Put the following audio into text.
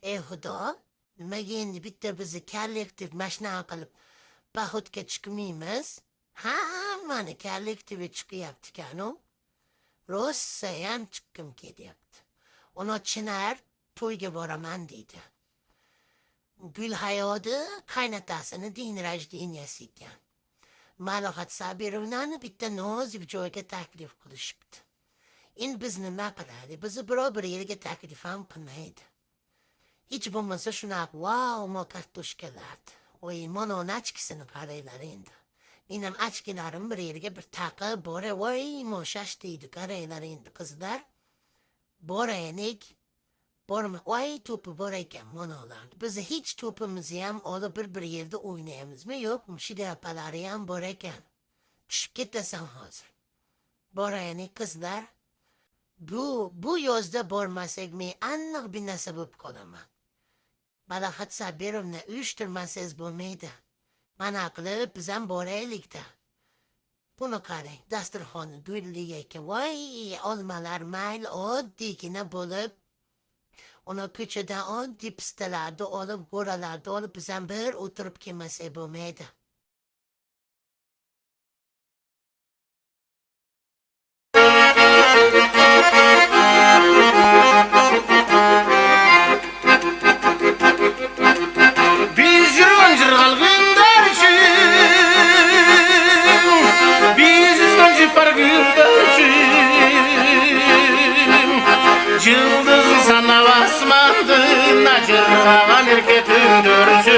Xudo, nimaga endi bitta bizni kollektiv mashina qilib poxodga chiqmaymiz? Hammani kollektivi chiqyapti-kanu. Rossayam chiqqim kelyapti. Uni Chinar to'yga boraman deydi. Gulhayodi qaynotasini dinrajdeniyasi ekan. Malohat Sabirovnani bitta nozik joyga taklif qilishibdi. Endi biz nima qilaylik? Bizni birov bir yerga taklif ham qilmaydi. Hech bo'lmasa shunaqa wow kartoshkalardi. Voy, mana uni achkisini qaranglar endi. Mening achkilarim bir yerga bir taqib bora, voy moshash deydi, qaranglar endi qizlar. Boraylik. Borma, voy to'pi bor ekan mana ularni. Biz hech to'pimizni ham olib bir yerda o'ynaymizmi? Yo'qmi? Shlyapalari ham bor ekan. Tushib ketasan hozir. Boraylik qizlar. Bu yozda bormasak men aniq bir narsa bo'lib qolaman. Malohat Sabirovna uyushtirmasangiz bo'lmaydi. Mana qilib biz ham boraylik-da. Buni qarang, dasturxonni gullik ekan. Voy, olmalar mayli oddiygina bo'lib, uni ko'chadan oddiy pistalarni olib, go'ralarni olib biz ham bir o'tirib kelmasak bo'lmaydi. Biz yürüncür günderçi, biz yürüncü par günderçi. Yıldız sana basmandı, nacır kalan erkek ündürçü.